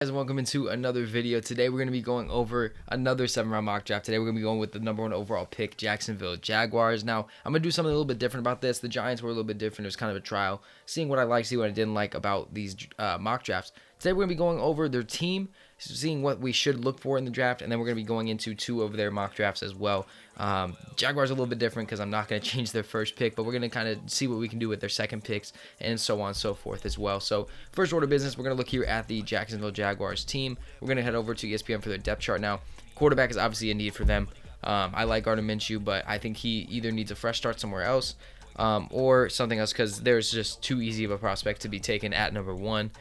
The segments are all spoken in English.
Guys, and welcome into another video. Today we're going to be going over another 7-round mock draft. Today we're going to be going with the #1 overall pick, Jacksonville Jaguars. Now I'm going to do something a little bit different about this. The Giants were a little bit different. It was kind of a trial, seeing what I liked, see what I didn't like about these mock drafts. Today we're going to be going over their team, seeing what we should look for in the draft, and then we're going to be going into 2 of their mock drafts as well. Jaguars are a little bit different because I'm not going to change their first pick, but we're going to kind of see what we can do with their second picks and so on and so forth as well. So first order of business, we're going to look here at the Jacksonville Jaguars team. We're going to head over to ESPN for their depth chart. Now, quarterback is obviously a need for them. I like Gardner Minshew, but I think he either needs a fresh start somewhere else or something else because there's just too easy of a prospect to be taken at #1.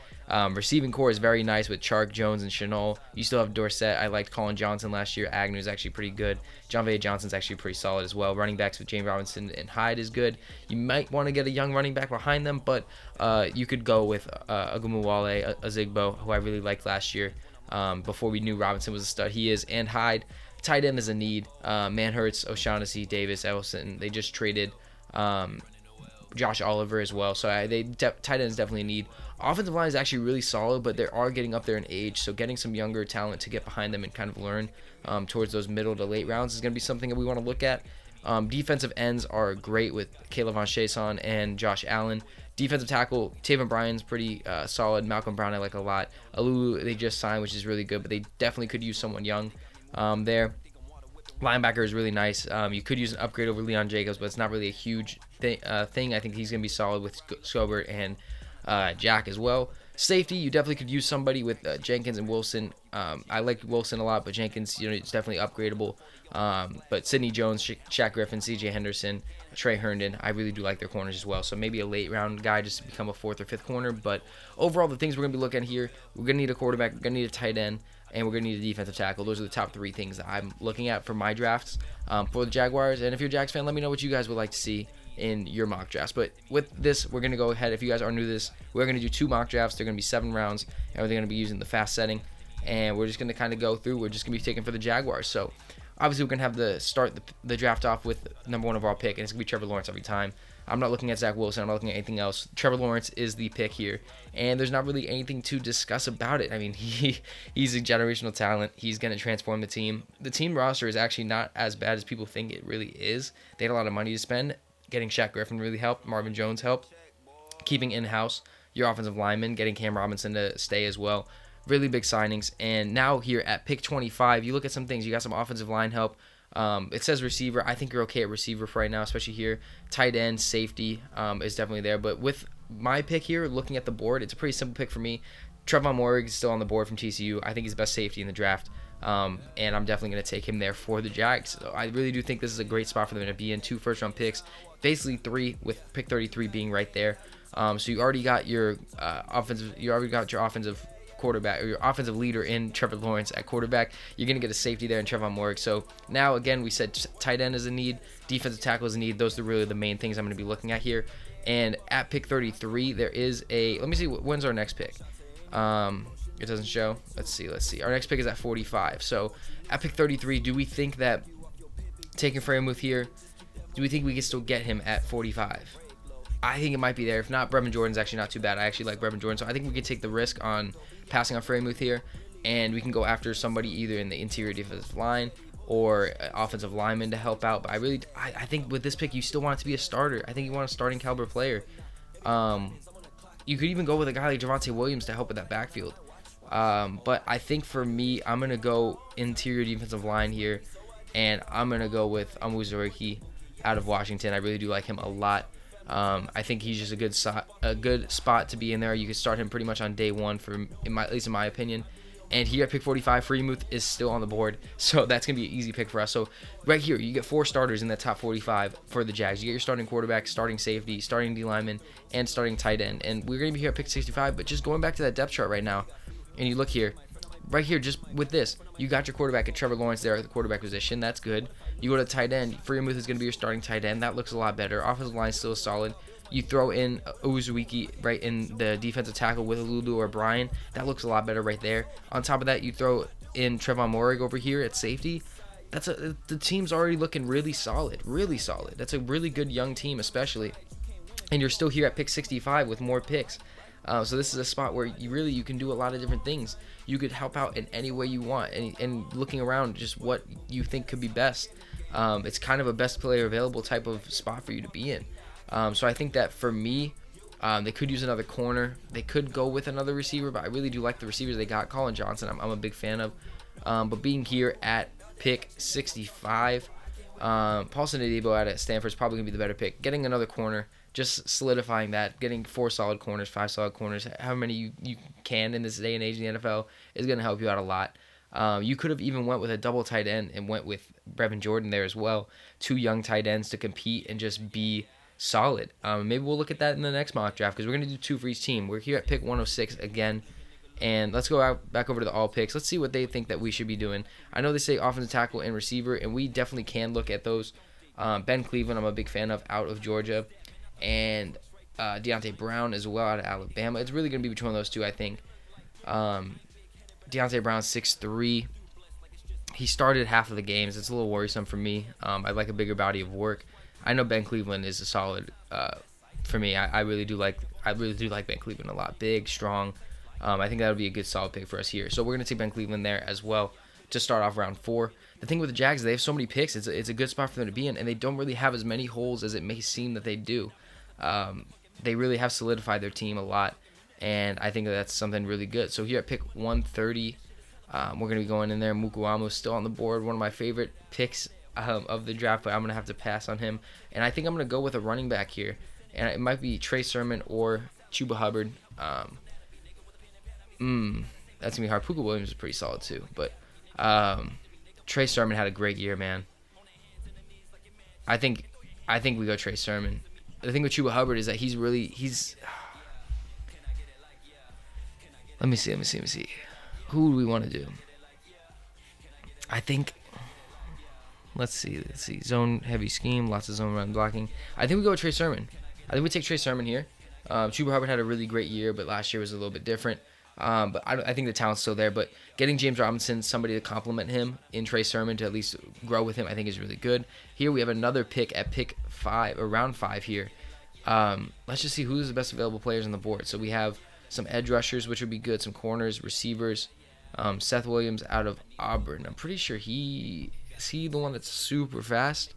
Receiving core is very nice with Chark, Jones, and Shenault. You still have Dorsett. I liked Colin Johnson last year. Agnew is actually pretty good. John Vay Johnson's actually pretty solid as well. Running backs with James Robinson and Hyde is good. You might want to get a young running back behind them, but you could go with Agumawale, Azigbo, who I really liked last year before we knew Robinson was a stud. He is, and Hyde. Tight end is a need. Manhurts, O'Shaughnessy, Davis, Ellison. They just traded Josh Oliver as well. So tight end is definitely a need. Offensive line is actually really solid, but they are getting up there in age. So getting some younger talent to get behind them and kind of learn towards those middle to late rounds is going to be something that we want to look at. Defensive ends are great with Caleb Von Chason and Josh Allen. Defensive tackle, Taven Bryan's pretty solid. Malcolm Brown I like a lot. Alulu they just signed, which is really good, but they definitely could use someone young there. Linebacker is really nice. You could use an upgrade over Leon Jacobs, but it's not really a huge thing. I think he's going to be solid with Scobert and Jack as well. Safety, you definitely could use somebody with Jenkins and Wilson. I like Wilson a lot, but Jenkins, it's definitely upgradable. But Sidney Jones, Shaq Griffin, C.J. Henderson, Trey Herndon, I really do like their corners as well. So maybe a late round guy just to become a 4th or 5th corner. But overall, the things we're going to be looking at here, we're going to need a quarterback, we're going to need a tight end, and we're going to need a defensive tackle. Those are the top 3 things that I'm looking at for my drafts for the Jaguars. And if you're a Jags fan, let me know what you guys would like to see in your mock drafts. But with this, we're going to go ahead. If you guys are new to this, we're going to do 2 mock drafts. They're going to be 7 rounds, and we're going to be using the fast setting. And we're just going to kind of go through. We're just going to be taking for the Jaguars. So obviously, we're going to have the draft off with #1 overall pick, and it's going to be Trevor Lawrence every time. I'm not looking at Zach Wilson. I'm not looking at anything else. Trevor Lawrence is the pick here, and there's not really anything to discuss about it. I mean, he's a generational talent. He's going to transform the team. The team roster is actually not as bad as people think it really is. They had a lot of money to spend. Getting Shaq Griffin really helped. Marvin Jones helped. Keeping in-house your offensive lineman. Getting Cam Robinson to stay as well. Really big signings. And now here at pick 25, you look at some things. You got some offensive line help. It says receiver. I think you're okay at receiver for right now, especially here. Tight end, safety is definitely there. But with my pick here, looking at the board, it's a pretty simple pick for me. Trevon Moehrig is still on the board from TCU. I think he's the best safety in the draft. And I'm definitely going to take him there for the Jags. So I really do think this is a great spot for them to be in. 2 first-round picks, basically 3 with pick 33 being right there. So you already got your offensive quarterback or your offensive leader in Trevor Lawrence at quarterback. You're going to get a safety there in Trevon Moehrig. So now, again, we said tight end is a need, defensive tackle is a need. Those are really the main things I'm going to be looking at here. And at pick 33, there is a, let me see, when's our next pick? It doesn't show. Let's see. Our next pick is at 45. So at pick 33, do we think that taking Freiermuth here, do we think we can still get him at 45? I think it might be there. If not, Brevin Jordan's actually not too bad. I actually like Brevin Jordan. So I think we can take the risk on passing on Freiermuth here, and we can go after somebody either in the interior defensive line or offensive lineman to help out. But I think with this pick, you still want it to be a starter. I think you want a starting caliber player. You could even go with a guy like Javonte Williams to help with that backfield. But I think for me, I'm going to go interior defensive line here, and I'm going to go with Amuzuriki out of Washington. I really do like him a lot. I think he's just a good spot to be in there. You can start him pretty much on day 1, at least in my opinion. And here at pick 45, Freiermuth is still on the board, so that's going to be an easy pick for us. So right here, you get 4 starters in that top 45 for the Jags. You get your starting quarterback, starting safety, starting D lineman, and starting tight end. And we're going to be here at pick 65, but just going back to that depth chart right now, and you look here, right here, just with this, you got your quarterback at Trevor Lawrence there at the quarterback position. That's good. You go to tight end. Freiermuth is going to be your starting tight end. That looks a lot better. Offensive line still solid. You throw in Uzuiki right in the defensive tackle with Alulu or Bryan. That looks a lot better right there. On top of that, you throw in Trevon Moehrig over here at safety. The team's already looking really solid. Really solid. That's a really good young team, especially. And you're still here at pick 65 with more picks. So this is a spot where you can do a lot of different things. You could help out in any way you want, and looking around just what you think could be best. It's kind of a best player available type of spot for you to be in. So I think that for me, they could use another corner. They could go with another receiver, but I really do like the receivers they got. Colin Johnson, I'm a big fan of. But being here at pick 65, Paulson Adebo at Stanford is probably going to be the better pick. Getting another corner, just solidifying that, getting 4 solid corners, 5 solid corners, how many you can in this day and age in the NFL is going to help you out a lot. You could have even went with a double tight end and went with Brevin Jordan there as well. 2 young tight ends to compete and just be solid. Maybe we'll look at that in the next mock draft because we're going to do 2 for each team. We're here at pick 106 again. And let's go back over to the all picks. Let's see what they think that we should be doing. I know they say offensive tackle and receiver, and we definitely can look at those. Ben Cleveland, I'm a big fan of, out of Georgia. And Deontay Brown as well out of Alabama. It's really going to be between those two, I think. Deontay Brown, 6'3". He started half of the games. It's a little worrisome for me. I'd like a bigger body of work. I know Ben Cleveland is a solid for me. I really do like Ben Cleveland a lot. Big, strong. I think that would be a good solid pick for us here. So we're going to take Ben Cleveland there as well to start off round 4. The thing with the Jags, they have so many picks. It's a good spot for them to be in, and they don't really have as many holes as it may seem that they do. They really have solidified their team a lot, and I think that's something really good. So here at pick 130, we're going to be going in there. Mukuamu is still on the board, one of my favorite picks of the draft, but I'm going to have to pass on him. And I think I'm going to go with a running back here, and it might be Trey Sermon or Chuba Hubbard. That's going to be hard. Puka Williams is pretty solid too, but Trey Sermon had a great year, man. I think we go Trey Sermon. The thing with Chuba Hubbard is that he's let me see. Who do we want to do? I think let's see. Zone heavy scheme, lots of zone run blocking. I think we go with Trey Sermon. I think we take Trey Sermon here. Chuba Hubbard had a really great year, but last year was a little bit different. But I think the talent's still there. But getting James Robinson, somebody to complement him in Trey Sermon to at least grow with him, I think is really good. Here we have another pick at pick 5, or round 5 here. Let's just see who's the best available players on the board. So we have some edge rushers, which would be good, some corners, receivers. Seth Williams out of Auburn. I'm pretty sure is he the one that's super fast?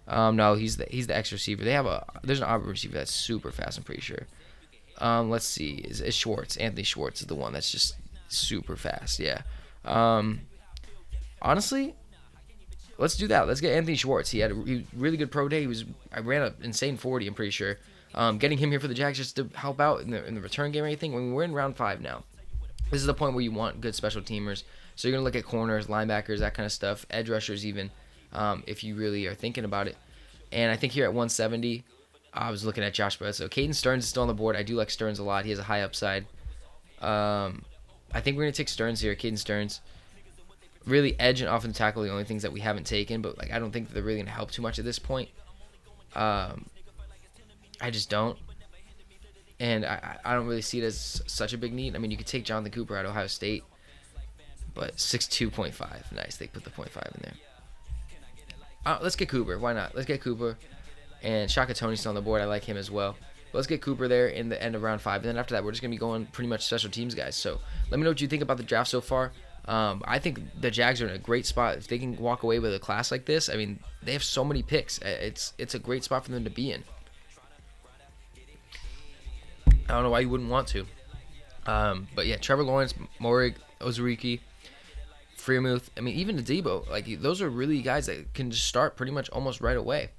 No, he's the X receiver. There's an Auburn receiver that's super fast, I'm pretty sure. Let's see. Is Schwartz. Anthony Schwartz is the one that's just super fast. Yeah. Honestly, let's do that. Let's get Anthony Schwartz. He had a really good pro day. I ran an insane 40, I'm pretty sure. Getting him here for the Jags just to help out in the return game or anything. When we're in round 5 now, this is the point where you want good special teamers. So you're going to look at corners, linebackers, that kind of stuff, edge rushers even, if you really are thinking about it. And I think here at 170, I was looking at Josh Bledsoe. Caden Stearns is still on the board. I do like Stearns a lot. He has a high upside. I think we're going to take Stearns here, Caden Stearns. Really, edge and offensive tackle are the only things that we haven't taken, but I don't think that they're really going to help too much at this point. I just don't. And I don't really see it as such a big need. I mean, you could take Jonathan Cooper at Ohio State, but 6'2.5. Nice, they put the 0.5 in there. Let's get Cooper. Why not? Let's get Cooper. And Shaka Tony's still on the board. I like him as well. But let's get Cooper there in the end of round 5. And then after that, we're just going to be going pretty much special teams, guys. So let me know what you think about the draft so far. I think the Jags are in a great spot. If they can walk away with a class like this, I mean, they have so many picks. It's a great spot for them to be in. I don't know why you wouldn't want to. But yeah, Trevor Lawrence, Morig, Ozariki, Freiermuth. I mean, even Adebo. Those are really guys that can just start pretty much almost right away.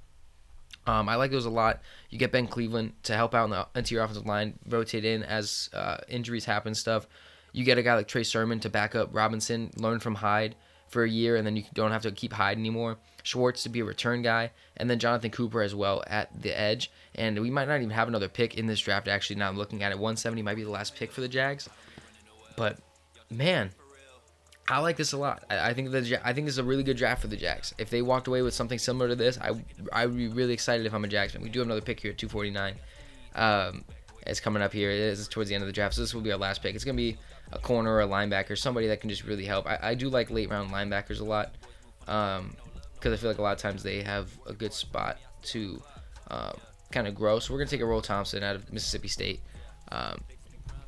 I like those a lot. You get Ben Cleveland to help out in the interior offensive line, rotate in as injuries happen stuff. You get a guy like Trey Sermon to back up Robinson, learn from Hyde for a year, and then you don't have to keep Hyde anymore. Schwartz to be a return guy, and then Jonathan Cooper as well at the edge. And we might not even have another pick in this draft, actually, now I'm looking at it. 170 might be the last pick for the Jags. But, man, I like this a lot. I think this is a really good draft for the Jags. If they walked away with something similar to this, I would be really excited if I'm a Jags fan. We do have another pick here at 249. It's coming up here. It is towards the end of the draft, so this will be our last pick. It's going to be a corner or a linebacker, somebody that can just really help. I do like late-round linebackers a lot because I feel like a lot of times they have a good spot to kind of grow. So we're going to take a Roll Thompson out of Mississippi State.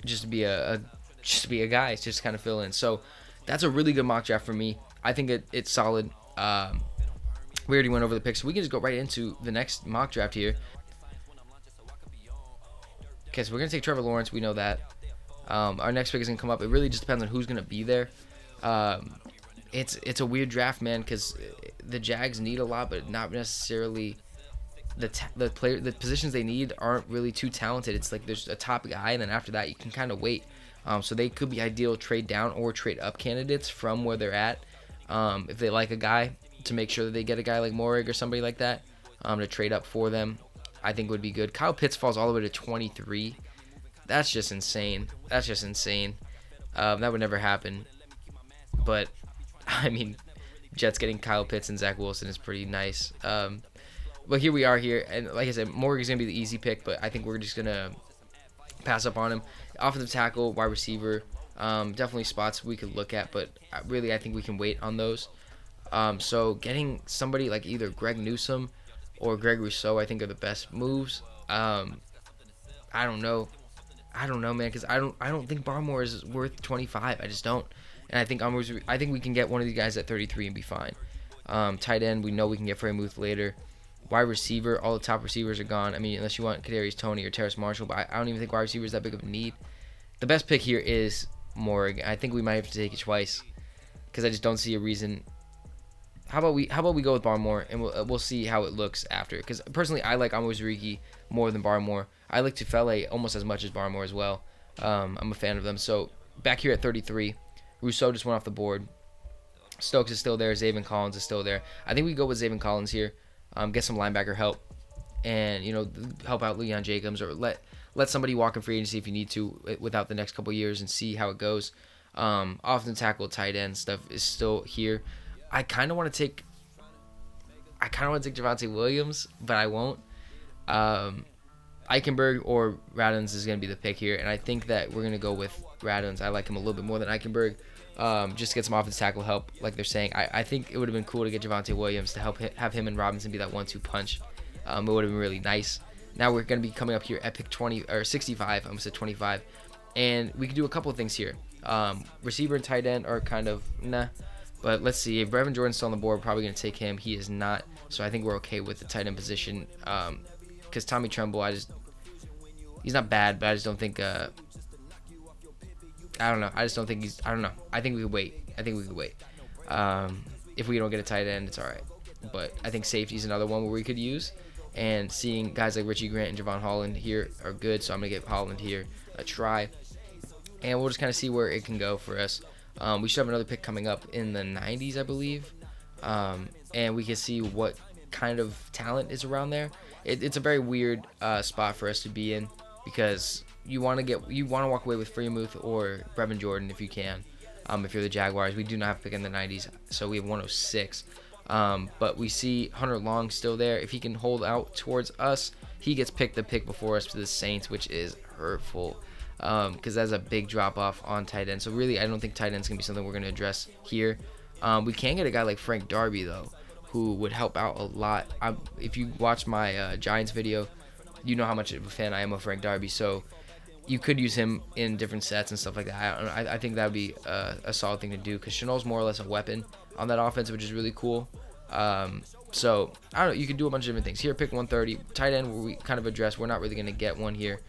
just to be a guy, just kind of fill in. So that's a really good mock draft for me. I think it's solid. We already went over the picks, so we can just go right into the next mock draft here. Okay, so we're gonna take Trevor Lawrence. We know that. Our next pick is gonna come up. It really just depends on who's gonna be there. It's a weird draft, man, because the Jags need a lot, but not necessarily the positions they need aren't really too talented. It's like there's a top guy, and then after that you can kind of wait. So they could be ideal trade down or trade up candidates from where they're at. If they like a guy, to make sure that they get a guy like Morig or somebody like that to trade up for them, I think would be good. Kyle Pitts falls all the way to 23. That's just insane. That would never happen. But I mean, Jets getting Kyle Pitts and Zach Wilson is pretty nice. But here we are here, and like I said, Morgan's gonna be the easy pick, but I think we're just gonna pass up on him. Offensive tackle, wide receiver, definitely spots we could look at, but really I think we can wait on those. So getting somebody like either Greg Newsome or Greg Rousseau, I think are the best moves. I don't know, man, because I don't think Barmore is worth 25. I just don't, and I think we can get one of these guys at 33 and be fine. Tight end, we know we can get Freiermuth later. Wide receiver, all the top receivers are gone. I mean, unless you want Kadarius Toney or Terrace Marshall, but I don't even think wide receiver is that big of a need. The best pick here is Morig. I think we might have to take it twice because I just don't see a reason. How about we go with Barmore, and we'll see how it looks after. Because personally, I like Amozuriki more than Barmore. I like Tufele almost as much as Barmore as well. I'm a fan of them. So back here at 33, Rousseau just went off the board. Stokes is still there. Zaven Collins is still there. I think we go with Zaven Collins here. Get some linebacker help, and help out Leon Jacobs, or let somebody walk in free agency if you need to without the next couple years and see how it goes. Often tackle, tight end stuff is still here. I kind of want to take Javonte Williams, but I won't. Eichenberg or Radunz is going to be the pick here, and I think that we're going to go with Radunz. I like him a little bit more than Eichenberg. Just to get some offensive tackle help, like they're saying. I think it would have been cool to get Javonte Williams to have him and Robinson be that 1-2 punch. It would have been really nice. Now we're going to be coming up here at pick 20 or 65. I almost said 25, and we can do a couple of things here. Receiver and tight end are kind of nah, but let's see. If Brevin Jordan's still on the board, we're probably going to take him. He is not, so I think we're okay with the tight end position. Because Tommy Tremble, he's not bad, but I just don't think. I don't know. I just don't think he's. I don't know. I think we could wait. If we don't get a tight end, it's all right. But I think safety is another one where we could use. And seeing guys like Richie Grant and Javon Holland here are good, so I'm going to give Holland here a try. And we'll just kind of see where it can go for us. We should have another pick coming up in the 90s, I believe. And we can see what kind of talent is around there. It's a very weird spot for us to be in because you want to walk away with Freiermuth or Brevin Jordan if you can. If you're the Jaguars, we do not have a pick in the 90s, so we have 106. But we see Hunter Long still there. If he can hold out towards us, he gets the pick before us to the Saints, which is hurtful because that's a big drop off on tight end. So really, I don't think tight end's gonna be something we're gonna address here. We can get a guy like Frank Darby though, who would help out a lot. If you watch my Giants video, you know how much of a fan I am of Frank Darby. So you could use him in different sets and stuff like that. I think that would be a solid thing to do because Chanel's more or less a weapon on that offense, which is really cool. So I don't know. You can do a bunch of different things. Here, pick 130. Tight end, where we kind of address. We're not really going to get one here.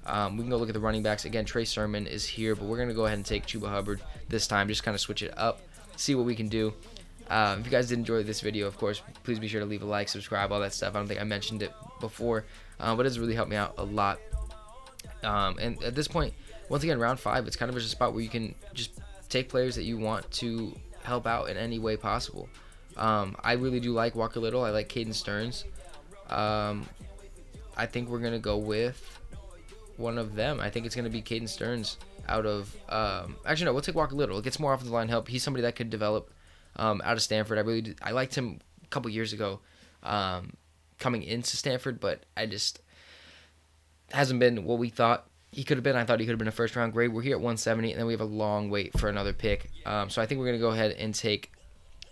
We can go look at the running backs. Again, Trey Sermon is here, but we're going to go ahead and take Chuba Hubbard this time. Just kind of switch it up, see what we can do. If you guys did enjoy this video, of course, please be sure to leave a like, subscribe, all that stuff. I don't think I mentioned it before, but it has really helped me out a lot. And at this point, once again, round 5, it's kind of just a spot where you can just take players that you want to help out in any way possible. I really do like Walker Little. I like Caden Stearns. I think we're going to go with one of them. I think it's going to be Caden Stearns out of... actually, no, we'll take Walker Little. It gets more offensive line help. He's somebody that could develop out of Stanford. I liked him a couple years ago coming into Stanford, but I just... hasn't been what we thought he could have been. I thought he could have been a first-round grade. We're here at 170, and then we have a long wait for another pick. So I think we're going to go ahead and take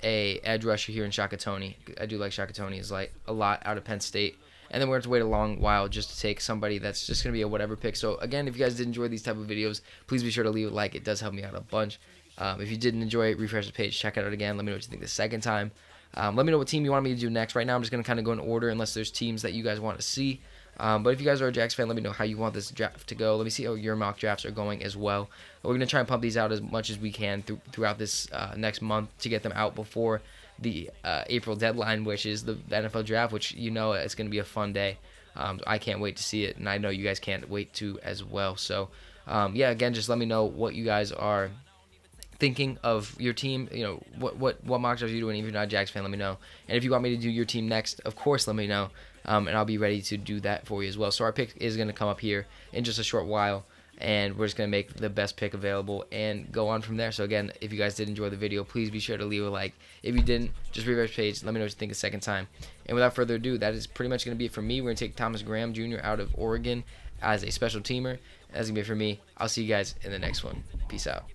a edge rusher here in Shaka Toney. I do like Shaka Toney. Is like a lot out of Penn State. and then we're going to wait a long while just to take somebody that's just going to be a whatever pick. So again, if you guys did enjoy these type of videos, please be sure to leave a like. It does help me out a bunch. If you didn't enjoy it, refresh the page, check it out again. Let me know what you think the second time. Let me know what team you want me to do next. Right now, I'm just going to kind of go in order unless there's teams that you guys want to see. But if you guys are a Jags fan, let me know how you want this draft to go. Let me see how your mock drafts are going as well. We're going to try and pump these out as much as we can throughout this next month to get them out before the April deadline, which is the NFL draft, which you know it's going to be a fun day. I can't wait to see it, and I know you guys can't wait to as well. So, yeah, again, just let me know what you guys are thinking of your team. You know, what mock drafts are you doing? Even if you're not a Jags fan, let me know. And if you want me to do your team next, of course, let me know. And I'll be ready to do that for you as well. So our pick is going to come up here in just a short while, and we're just going to make the best pick available and go on from there. So again, if you guys did enjoy the video, please be sure to leave a like. If you didn't, just refresh the page. Let me know what you think a second time. And without further ado, that is pretty much going to be it for me. We're going to take Thomas Graham Jr. out of Oregon as a special teamer. That's going to be it for me. I'll see you guys in the next one. Peace out.